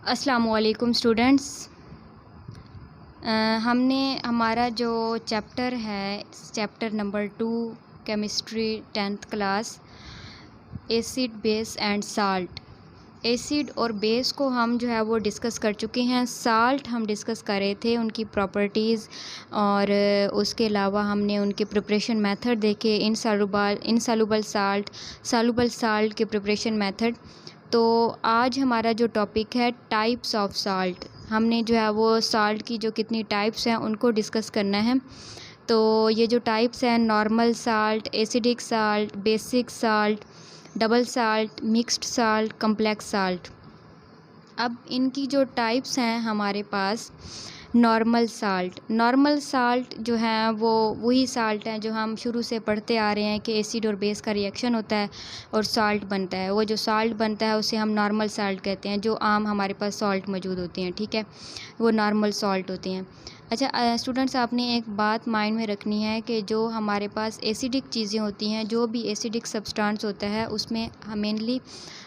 अस्सलामुअलैकुम स्टूडेंट्स। हमने हमारा जो चैप्टर है chapter number 2 chemistry 10th class acid base and salt. Acid और बेस को हम जो है वो डिस्कस कर चुके हैं। साल्ट हम डिस्कस कर रहे थे, उनकी प्रॉपर्टीज़, और उसके अलावा हमने उनके प्रिपरेशन मेथड देखे, इनसॉल्युबल साल्ट, सॉल्युबल साल्ट के प्रिपरेशन मेथड। तो आज हमारा जो टॉपिक है टाइप्स ऑफ साल्ट, हमने जो है वो साल्ट की जो कितनी टाइप्स हैं उनको डिस्कस करना है। तो ये जो टाइप्स हैं, normal salt, acidic salt, basic salt, double salt, mixed salt, complex salt. अब इनकी जो टाइप्स हैं हमारे पास, नॉर्मल साल्ट जो है वो वही साल्ट हैं जो हम शुरू से पढ़ते आ रहे हैं कि एसिड और बेस का रिएक्शन होता है और साल्ट बनता है। वो जो साल्ट बनता है उसे हम नॉर्मल साल्ट कहते हैं। जो आम हमारे पास सॉल्ट मौजूद होती हैं, ठीक है, वो नॉर्मल सॉल्ट होती हैं। अच्छा स्टूडेंट्स, आपने एक बात माइंड में रखनी है कि जो हमारे पास एसिडिक चीज़ें होती हैं, जो भी एसिडिक सब्सटेंस होता है उसमें मेनली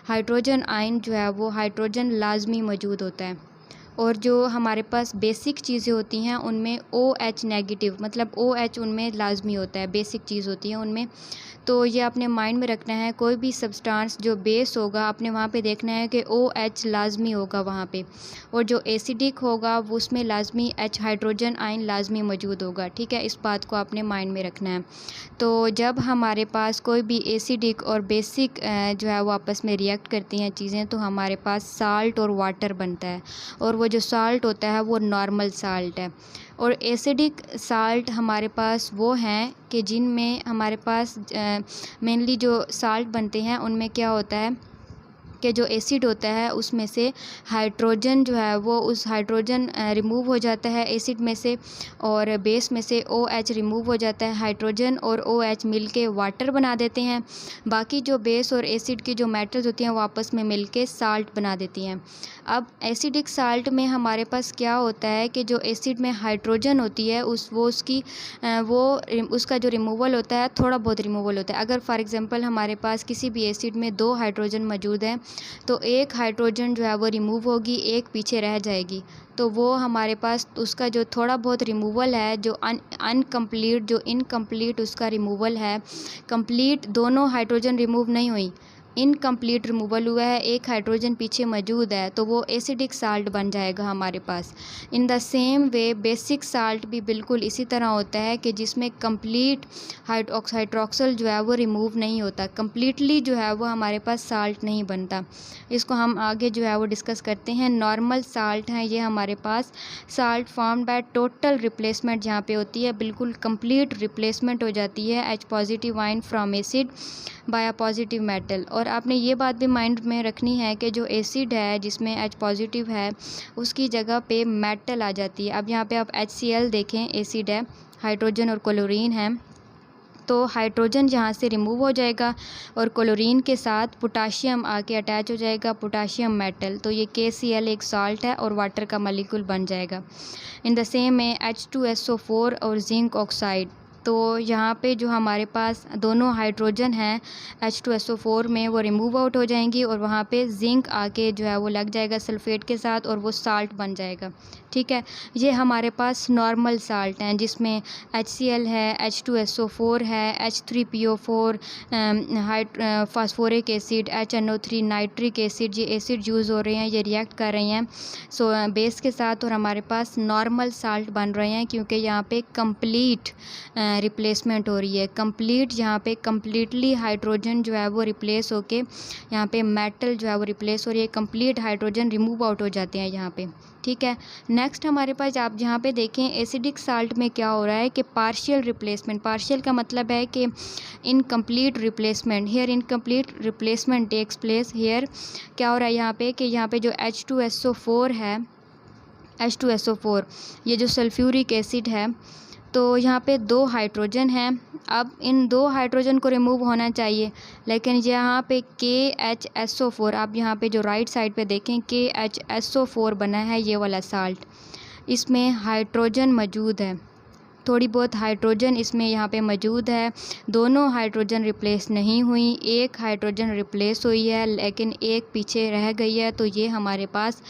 हाइड्रोजन आयन जो है वो हाइड्रोजन लाजमी मौजूद होता है। और जो हमारे पास बेसिक चीज़ें होती हैं उनमें OH नेगेटिव, मतलब OH उनमें लाजमी होता है, बेसिक चीज़ होती है उनमें। तो ये अपने माइंड में रखना है, कोई भी सब्सटेंस जो बेस होगा आपने वहाँ पे देखना है कि OH लाजमी होगा वहाँ पे, और जो एसिडिक होगा वो उसमें लाजमी H हाइड्रोजन आयन लाजमी मौजूद होगा, ठीक है। इस बात को आपने माइंड में रखना है। तो जब हमारे पास कोई भी एसिडिक और बेसिक जो है वो आपस में रिएक्ट करती हैं चीज़ें, तो हमारे पास साल्ट और वाटर बनता है, और वो जो साल्ट होता है वो नॉर्मल साल्ट है। और एसिडिक साल्ट हमारे पास वो हैं कि जिनमें हमारे पास मेनली जो साल्ट बनते हैं उनमें क्या होता है कि जो एसिड होता है उसमें से हाइड्रोजन जो है वो उस हाइड्रोजन रिमूव हो जाता है एसिड में से, और बेस में से OH रिमूव हो जाता है। हाइड्रोजन और OH मिलके वाटर बना देते हैं। बाकी जो बेस और एसिड की जो मेटल्स होती हैं वो आपस में मिलके साल्ट बना देती हैं। अब एसिडिक साल्ट में हमारे पास क्या होता है कि जो एसिड में हाइड्रोजन होती है उसका जो रिमूवल होता है थोड़ा बहुत रिमूवल होता है। अगर फॉर एग्जांपल हमारे पास किसी भी एसिड में 2 हाइड्रोजन मौजूद हैं, तो एक हाइड्रोजन जो है वो रिमूव होगी, एक पीछे रह जाएगी। तो वो हमारे पास उसका जो थोड़ा बहुत रिमूवल है, जो अनकम्प्लीट जो इनकम्प्लीट उसका रिमूवल है, कंप्लीट दोनों हाइड्रोजन रिमूव नहीं हुई, इनकम्प्लीट रिमूवल हुआ है, एक हाइड्रोजन पीछे मौजूद है, तो वो एसिडिक साल्ट बन जाएगा हमारे पास। In the same way basic salt भी बिल्कुल इसी तरह होता है कि जिसमें कंप्लीट हाइड्रोक्सल जो है वो रिमूव नहीं होता, कंप्लीटली जो है वो हमारे पास साल्ट नहीं बनता। इसको हम आगे जो है वो डिस्कस करते हैं। नॉर्मल साल्ट हैं ये हमारे पास, salt formed by total replacement जहाँ पे होती है, बिल्कुल कंप्लीट रिप्लेसमेंट हो जाती है H positive ion from acid by a positive metal. और आपने ये बात भी माइंड में रखनी है कि जो एसिड है जिसमें H पॉजिटिव है उसकी जगह पे मेटल आ जाती है। अब यहाँ पे आप HCl देखें, एसिड है, हाइड्रोजन और क्लोरीन है, तो हाइड्रोजन यहाँ से रिमूव हो जाएगा और क्लोरीन के साथ पोटाशियम आके अटैच हो जाएगा, पोटाशियम मेटल। तो ये KCl एक सॉल्ट है और वाटर का मॉलिक्यूल बन जाएगा। इन द सेम में H2SO4 और जिंक ऑक्साइड, तो यहाँ पे जो हमारे पास दोनों हाइड्रोजन हैं H2SO4 में, वो रिमूव आउट हो जाएंगी और वहाँ पे जिंक आके जो है वो लग जाएगा सल्फ़ेट के साथ और वो साल्ट बन जाएगा, ठीक है। ये हमारे पास नॉर्मल साल्ट हैं जिसमें HCl है, H2SO4 है, H3PO4, phosphoric acid, HNO3, nitric acid, ये एसिड यूज़ हो रहे हैं, ये रिएक्ट कर रहे हैं बेस के साथ, और हमारे पास नॉर्मल साल्ट बन रहे हैं क्योंकि यहाँ पे कंप्लीट रिप्लेसमेंट हो रही है। कंप्लीट यहाँ पे कम्प्लीटली हाइड्रोजन जो है वो रिप्लेस होके यहाँ पे मेटल जो है वो रिप्लेस हो रही है, कंप्लीट हाइड्रोजन रिमूव आउट हो जाते हैं यहाँ पे, ठीक है। नेक्स्ट हमारे पास आप यहाँ पे देखें एसिडिक साल्ट में क्या हो रहा है कि पार्शियल रिप्लेसमेंट, पार्शियल का मतलब है कि incomplete replacement, here incomplete replacement takes place. Here क्या हो रहा है यहाँ पे कि यहाँ पे जो H2SO4 है, H2SO4 ये जो सल्फ्यूरिक एसिड है, तो यहाँ पे 2 हाइड्रोजन हैं। अब इन 2 हाइड्रोजन को रिमूव होना चाहिए, लेकिन यहाँ पे KHSO4, आप यहाँ पे जो राइट साइड पे देखें KHSO4 बना है, ये वाला साल्ट, इसमें हाइड्रोजन मौजूद है, थोड़ी बहुत हाइड्रोजन इसमें यहाँ पे मौजूद है। दोनों हाइड्रोजन रिप्लेस नहीं हुई, एक हाइड्रोजन रिप्लेस हुई है लेकिन एक पीछे रह गई है, तो ये हमारे पास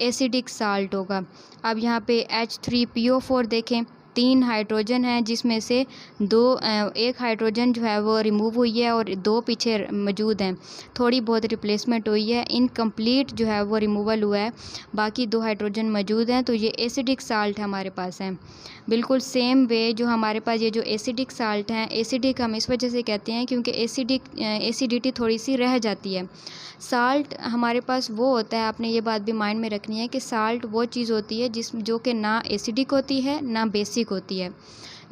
एसिडिक साल्ट होगा। अब यहाँ पे H3PO4 देखें, 3 हाइड्रोजन हैं जिसमें से एक हाइड्रोजन जो है वो रिमूव हुई है और 2 पीछे मौजूद हैं। थोड़ी बहुत रिप्लेसमेंट हुई है, इनकम्प्लीट जो है वो रिमूवल हुआ है, बाकी 2 हाइड्रोजन मौजूद हैं, तो ये एसिडिक साल्ट हमारे पास है। बिल्कुल सेम वे जो हमारे पास ये जो एसिडिक साल्ट हैं, एसिडिक हम इस वजह से कहते हैं क्योंकि एसिडिटी थोड़ी सी रह जाती है। साल्ट हमारे पास वो होता है, आपने ये बात भी माइंड में रखनी है कि साल्ट वो चीज़ होती है जो कि ना एसिडिक होती है ना बेसिक होती है,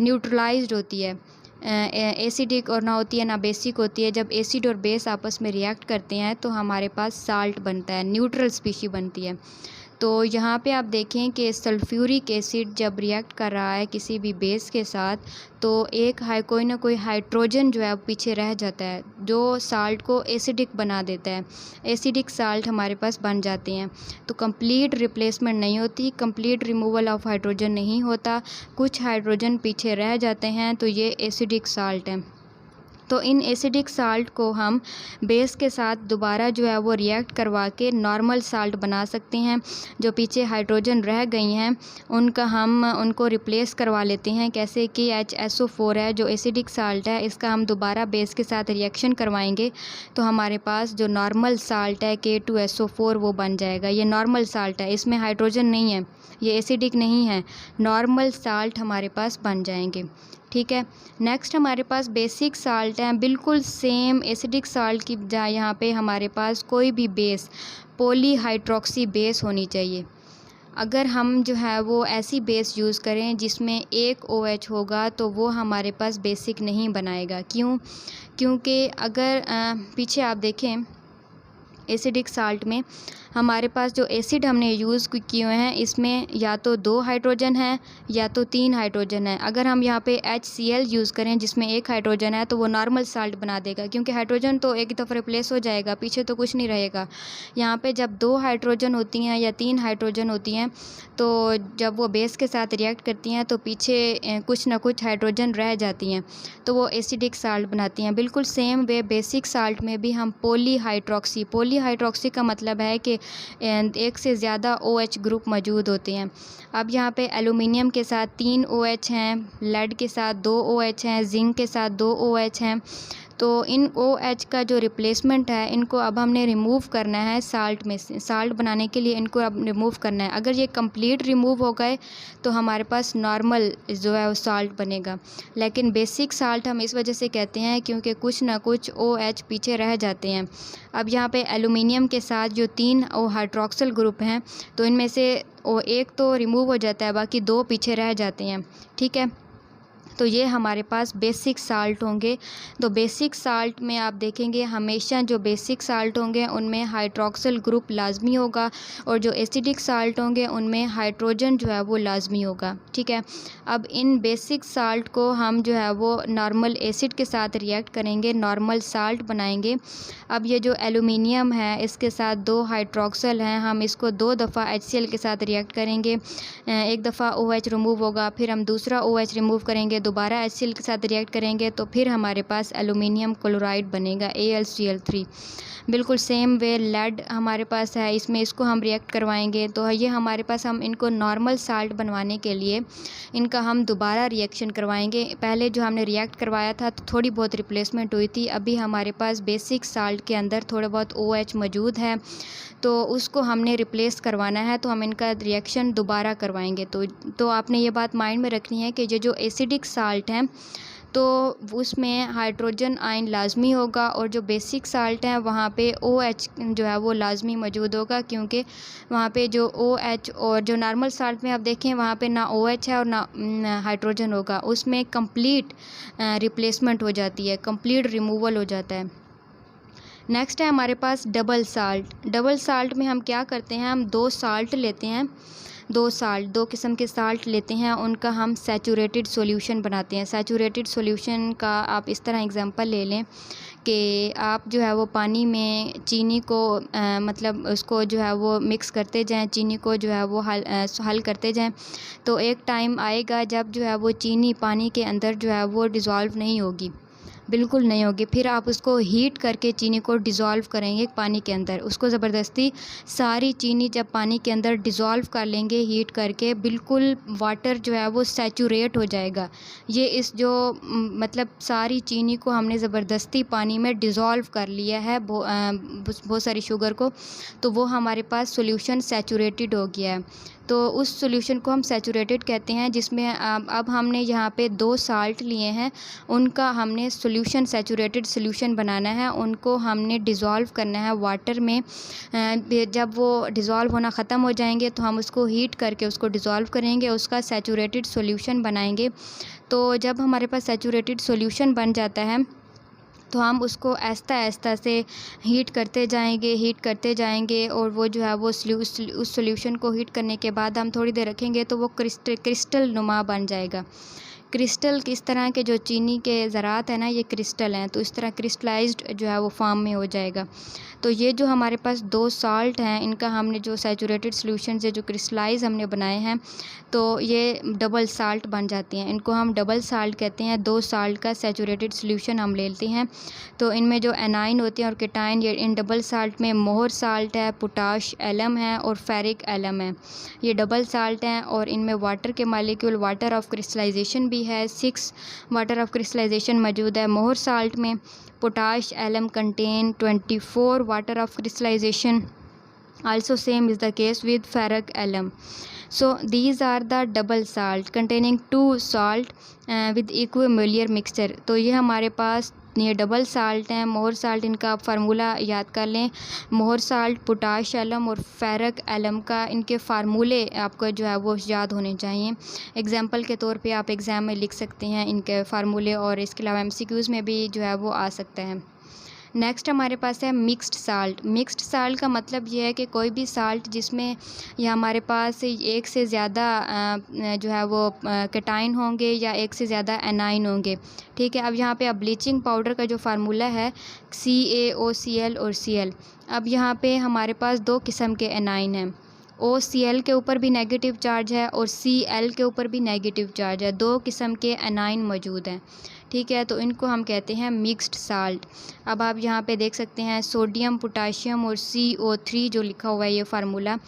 न्यूट्रलाइज्ड होती है। एसिडिक और ना होती है ना बेसिक होती है। जब एसिड और बेस आपस में रिएक्ट करते हैं तो हमारे पास साल्ट बनता है, न्यूट्रल स्पीशी बनती है। तो यहाँ पे आप देखें कि सल्फ्यूरिक एसिड जब रिएक्ट कर रहा है किसी भी बेस के साथ, तो कोई ना कोई हाइड्रोजन जो है पीछे रह जाता है जो साल्ट को एसिडिक बना देता है। एसिडिक साल्ट हमारे पास बन जाते हैं। तो कंप्लीट रिप्लेसमेंट नहीं होती, कंप्लीट रिमूवल ऑफ हाइड्रोजन नहीं होता, कुछ हाइड्रोजन पीछे रह जाते हैं, तो ये एसिडिक साल्ट है। तो इन एसिडिक साल्ट को हम बेस के साथ दोबारा जो है वो रिएक्ट करवा के नॉर्मल साल्ट बना सकते हैं। जो पीछे हाइड्रोजन रह गई हैं उनको रिप्लेस करवा लेते हैं। कैसे कि HSO4 है जो एसिडिक साल्ट है, इसका हम दोबारा बेस के साथ रिएक्शन करवाएंगे तो हमारे पास जो नॉर्मल साल्ट है K2SO4 वो बन जाएगा। ये नॉर्मल साल्ट है, इसमें हाइड्रोजन नहीं है, ये एसिडिक नहीं है, नॉर्मल साल्ट हमारे पास बन जाएंगे। ठीक है। नेक्स्ट हमारे पास बेसिक साल्ट हैं, बिल्कुल सेम एसिडिक साल्ट की बजाय यहाँ पे हमारे पास कोई भी बेस पॉलीहाइड्रोक्सी बेस होनी चाहिए। अगर हम जो है वो ऐसी बेस यूज़ करें जिसमें एक OH होगा तो वो हमारे पास बेसिक नहीं बनाएगा। क्यों? क्योंकि अगर पीछे आप देखें एसिडिक साल्ट में हमारे पास जो एसिड हमने यूज़ किए हुए हैं इसमें या तो 2 हाइड्रोजन हैं या तो 3 हाइड्रोजन हैं। अगर हम यहाँ पे HCl यूज़ करें जिसमें 1 हाइड्रोजन है तो वो नॉर्मल साल्ट बना देगा, क्योंकि हाइड्रोजन तो एक दफ़ा रिप्लेस हो जाएगा, पीछे तो कुछ नहीं रहेगा। यहाँ पे जब 2 हाइड्रोजन होती हैं या 3 हाइड्रोजन होती हैं तो जब वो बेस के साथ रिएक्ट करती हैं तो पीछे कुछ ना कुछ हाइड्रोजन रह जाती हैं, तो वो एसिडिक साल्ट बनाती हैं। बिल्कुल सेम वे बेसिक साल्ट में भी हम पॉलीहाइड्रोक्सी का मतलब है कि एक से ज़्यादा OH ग्रुप मौजूद होते हैं। अब यहाँ पे एलुमिनियम के साथ 3 OH हैं, लेड के साथ 2 OH हैं, जिंक के साथ 2 OH हैं। तो इन OH का जो रिप्लेसमेंट है इनको अब हमने रिमूव करना है साल्ट में से। साल्ट बनाने के लिए इनको अब रिमूव करना है। अगर ये कंप्लीट रिमूव हो गए तो हमारे पास नॉर्मल जो है वो साल्ट बनेगा। लेकिन बेसिक साल्ट हम इस वजह से कहते हैं क्योंकि कुछ ना कुछ OH पीछे रह जाते हैं। अब यहाँ पे एलुमिनियम के साथ जो 3 हाइड्रोक्सिल ग्रुप हैं तो इनमें से एक तो रिमूव हो जाता है, बाकी 2 पीछे रह जाते हैं। ठीक है। तो ये हमारे पास बेसिक साल्ट होंगे। तो बेसिक साल्ट में आप देखेंगे हमेशा जो बेसिक साल्ट होंगे उनमें हाइड्रोक्सिल ग्रुप लाजमी होगा और जो एसिडिक साल्ट होंगे उनमें हाइड्रोजन जो है वो लाजमी होगा। ठीक है। अब इन बेसिक साल्ट को हम जो है वो नॉर्मल एसिड के साथ रिएक्ट करेंगे, नॉर्मल साल्ट बनाएंगे। अब ये जो एलुमिनियम है इसके साथ 2 हाइड्रोक्सिल हैं, हम इसको 2 दफ़ा HCl के साथ रिएक्ट करेंगे। एक दफ़ा OH रिमूव होगा, फिर हम दूसरा OH रिमूव करेंगे, दोबारा HCl के साथ रिएक्ट करेंगे तो फिर हमारे पास एलुमिनियम क्लोराइड बनेगा AlCl3। बिल्कुल सेम वे लेड हमारे पास है, इसमें इसको हम रिएक्ट करवाएंगे तो ये हमारे पास हम इनको नॉर्मल साल्ट बनवाने के लिए इनका हम दोबारा रिएक्शन करवाएंगे। पहले जो हमने रिएक्ट करवाया था तो थोड़ी बहुत रिप्लेसमेंट हुई थी, अभी हमारे पास बेसिक साल्ट के अंदर थोड़ा बहुत OH मौजूद है तो उसको हमने रिप्लेस करवाना है, तो हम इनका रिएक्शन दोबारा करवाएंगे। तो आपने ये बात माइंड में रखनी है कि ये जो एसिडिक साल्ट हैं तो उसमें हाइड्रोजन आयन लाजमी होगा और जो बेसिक साल्ट हैं वहाँ पे OH जो है वो लाजमी मौजूद होगा, क्योंकि वहाँ पे जो OH और जो नॉर्मल साल्ट में आप देखें वहाँ पे ना OH है और ना हाइड्रोजन होगा, उसमें कंप्लीट रिप्लेसमेंट हो जाती है, कंप्लीट रिमूवल हो जाता है। नेक्स्ट है हमारे पास डबल साल्ट। डबल साल्ट में हम क्या करते हैं, हम 2 साल्ट लेते हैं, 2 किस्म के साल्ट लेते हैं, उनका हम सैचुरेटेड सॉल्यूशन बनाते हैं। सैचुरेटेड सॉल्यूशन का आप इस तरह एग्जांपल ले लें कि आप जो है वो पानी में चीनी को मतलब उसको जो है वो मिक्स करते जाएं, चीनी को जो है वो हल करते जाएं। तो एक टाइम आएगा जब जो है वो चीनी पानी के अंदर जो है वो डिज़ोल्व नहीं होगी, बिल्कुल नहीं होगी। फिर आप उसको हीट करके चीनी को डिज़ोल्व करेंगे पानी के अंदर। उसको ज़बरदस्ती सारी चीनी जब पानी के अंदर डिज़ोल्व कर लेंगे हीट करके, बिल्कुल वाटर जो है वो सैचुरेट हो जाएगा। ये इस जो मतलब सारी चीनी को हमने ज़बरदस्ती पानी में डिज़ोल्व कर लिया है, बहुत सारी शुगर को, तो वो हमारे पास सॉल्यूशन सैचुरेटेड हो गया है। तो उस सॉल्यूशन को हम सैचुरेटेड कहते हैं, जिसमें अब हमने यहाँ पे 2 साल्ट लिए हैं, उनका हमने सॉल्यूशन सैचुरेटेड सॉल्यूशन बनाना है। उनको हमने डिज़ोल्व करना है वाटर में। जब वो डिज़ोल्व होना ख़त्म हो जाएंगे तो हम उसको हीट करके उसको डिज़ोल्व करेंगे, उसका सैचुरेटेड सॉल्यूशन बनाएंगे। तो जब हमारे पास सैचुरेटेड सॉल्यूशन बन जाता है तो हम उसको आहिस्ता आहिस्ता से हीट करते जाएंगे और वो जो है वो उस सॉल्यूशन को हीट करने के बाद हम थोड़ी देर रखेंगे तो वो क्रिस्टल नुमा बन जाएगा। क्रिस्टल किस तरह के जो चीनी के ज़रात हैं ना, ये क्रिस्टल हैं, तो इस तरह क्रिस्टलाइज्ड जो है वो फॉर्म में हो जाएगा। तो ये जो हमारे पास 2 साल्ट हैं, इनका हमने जो सैचुरेटेड सॉल्यूशन से जो क्रिस्टलाइज हमने बनाए हैं, तो ये डबल साल्ट बन जाती हैं। इनको हम डबल साल्ट कहते हैं। 2 साल्ट का सैचुरेटेड सॉल्यूशन हम लेते हैं, तो इनमें जो एनाइन होते हैं और केटाइन, ये इन डबल साल्ट में मोहर साल्ट है, पोटाश एलम है और फेरिक एलम है। ये डबल साल्ट हैं और इनमें वाटर के मालिक्यूल, वाटर ऑफ क्रिस्टलाइजेशन भी है, 6 वाटर ऑफ क्रिस्टलाइजेशन मौजूद है मोहर साल्ट में। Potash alum contain 24 water of crystallization. Also same is the case with ferric alum. So these are the double salt containing 2 salt with equimolar mixture. तो ये हमारे पास ये double salt हैं। मोहर salt, इनका आप फार्मूला याद कर लें। मोहर साल्ट, पोटाश एलम और फेरिक एलम का इनके फार्मूले आपको जो है वो याद होने चाहिए। एग्जांपल के तौर पे आप एग्ज़ाम में लिख सकते हैं इनके फार्मूले, और इसके अलावा एमसीक्यूज़ में भी जो है वो आ सकता है। नेक्स्ट हमारे पास है मिक्स्ड साल्ट। मिक्स्ड साल्ट का मतलब ये है कि कोई भी साल्ट जिसमें या हमारे पास एक से ज़्यादा जो है वो केटाइन होंगे या एक से ज़्यादा एनाइन होंगे। ठीक है, अब यहाँ पे अब ब्लीचिंग पाउडर का जो फार्मूला है CaOCl और Cl। अब यहाँ पे हमारे पास 2 किस्म के एनाइन हैं। OCl के ऊपर भी नेगेटिव चार्ज है और Cl के ऊपर भी नेगेटिव चार्ज है। 2 किस्म के एनाइन मौजूद हैं। ठीक है, तो इनको हम कहते हैं मिक्स्ड साल्ट। अब आप यहाँ पे देख सकते हैं सोडियम, पोटाशियम और CO3 जो लिखा हुआ है ये फार्मूला,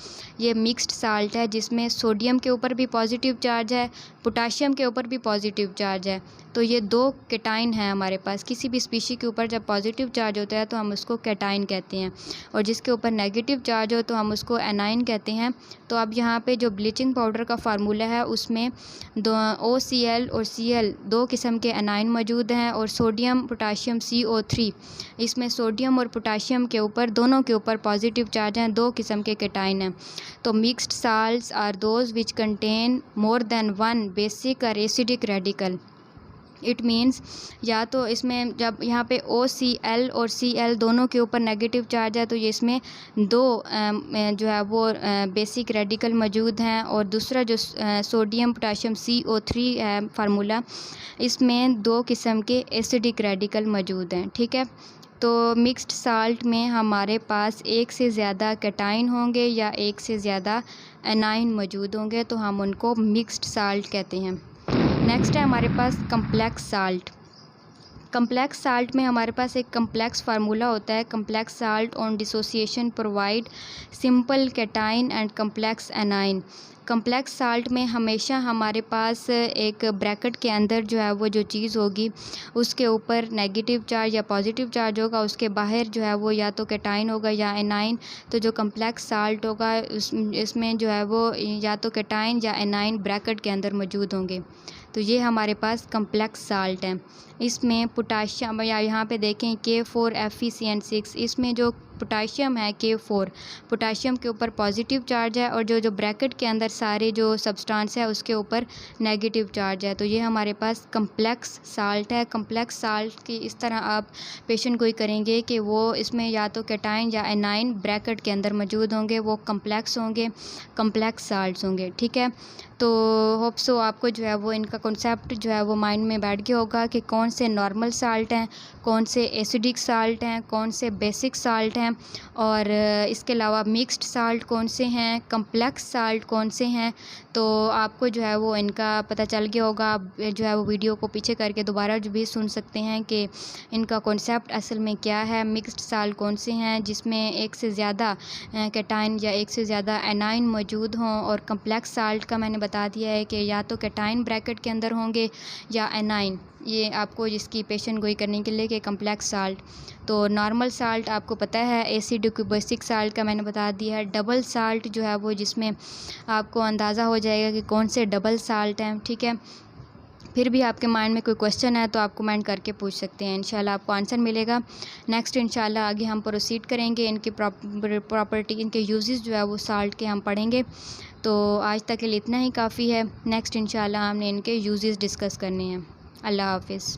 ये मिक्स्ड साल्ट है, जिसमें सोडियम के ऊपर भी पॉजिटिव चार्ज है, पोटाशियम के ऊपर भी पॉजिटिव चार्ज है। तो ये 2 केटाइन हैं हमारे पास। किसी भी स्पीशी के ऊपर जब पॉजिटिव चार्ज होता है तो हम उसको केटाइन कहते हैं, और जिसके ऊपर नेगेटिव चार्ज हो तो हम उसको एनाइन कहते हैं। तो अब यहाँ पे जो ब्लीचिंग पाउडर का फार्मूला है उसमें OCl और Cl 2 किस्म के एनाइन मौजूद हैं, और सोडियम, पोटाशियम, CO3, इसमें सोडियम और पोटाशियम के ऊपर, दोनों के ऊपर पॉजिटिव चार्ज हैं, 2 किस्म के केटाइन हैं। तो mixed salts are those which contain more than 1 basic और एसिडिक रेडिकल। इट मीन्स या तो इसमें जब यहाँ पे OCl और Cl दोनों के ऊपर नेगेटिव चार्ज है तो ये इसमें 2 जो है वो बेसिक रेडिकल मौजूद हैं, और दूसरा जो सोडियम, पोटाशियम, CO3 है फार्मूला, इसमें 2 किस्म के एसिडिक रेडिकल मौजूद हैं। ठीक है, तो मिक्स्ड साल्ट में हमारे पास एक से ज़्यादा केटाइन होंगे या एक से ज़्यादा एनाइन मौजूद होंगे, तो हम उनको मिक्स्ड साल्ट कहते हैं। नेक्स्ट है हमारे पास कम्प्लेक्स साल्ट। कम्प्लेक्स साल्ट में हमारे पास एक कम्प्लेक्स फार्मूला होता है। Complex salt on dissociation provide simple cation and complex A9. Complex salt में हमेशा हमारे पास एक ब्रैकेट के अंदर जो है वो जो चीज़ होगी उसके ऊपर नेगेटिव चार्ज या पॉजिटिव चार्ज होगा, उसके बाहर जो है वो या तो केटाइन होगा या एनाइन। तो जो कम्प्लेक्स साल्ट होगा इसमें जो है वो या तो केटाइन या एनाइन ब्रैकेट के अंदर मौजूद होंगे। तो ये हमारे पास कम्प्लेक्स साल्ट हैं। इसमें पोटाशियम, या यहाँ पे देखें K4FeCN6, इसमें जो पोटाशियम है K4, पोटाशियम के ऊपर पॉजिटिव चार्ज है, और जो ब्रैकेट के अंदर सारे जो सब्सटेंस है उसके ऊपर नेगेटिव चार्ज है। तो ये हमारे पास कम्प्लेक्स साल्ट है। कम्प्लेक्स साल्ट की इस तरह आप पेशेंट को ही करेंगे कि वो इसमें या तो केटाइन या एनाइन ब्रैकेट के अंदर मौजूद होंगे, वो कम्प्लेक्स होंगे, कम्प्लेक्स साल्ट्स होंगे। ठीक है, तो होप सो आपको जो है वो इनका कॉन्सेप्ट जो है वो माइंड में बैठ गया होगा कि कौन से नॉर्मल साल्ट हैं, कौन से एसिडिक साल्ट हैं, कौन से बेसिक साल्ट हैं, और इसके अलावा मिक्स्ड साल्ट कौन से हैं, कम्प्लेक्स साल्ट कौन से हैं। तो आपको जो है वो इनका पता चल गया होगा। आप जो है वो वीडियो को पीछे करके दोबारा जो भी सुन सकते हैं कि इनका कॉन्सेप्ट असल में क्या है। मिक्स्ड साल्ट कौन से हैं जिसमें एक से ज़्यादा कैटाइन या एक से ज़्यादा एनाइन मौजूद हों, और कम्प्लेक्स साल्ट का मैंने बता दिया है कि या तो कैटाइन ब्रैकेट के अंदर होंगे या एनाइन, ये आपको जिसकी पेशन गोई करने के लिए कि कम्प्लेक्स साल्ट। तो नॉर्मल साल्ट आपको पता है, एसिडिक बेसिक साल्ट का मैंने बता दिया है। डबल साल्ट जो है वो जिसमें आपको अंदाज़ा हो जाएगा कि कौन से डबल साल्ट हैं, ठीक है। फिर भी आपके माइंड में कोई क्वेश्चन है तो आप कमेंट करके पूछ सकते हैं, इंशाल्लाह आपको आंसर मिलेगा। नेक्स्ट इंशाल्लाह आगे हम प्रोसीड करेंगे, इनकी प्रॉपर्टी, इनके यूजेस जो है वो साल्ट के हम पढ़ेंगे। तो आज तक के लिए इतना ही काफ़ी है। नेक्स्ट इंशाल्लाह हमने इनके यूजेस डिस्कस करने हैं। अल्लाह हाफिज़।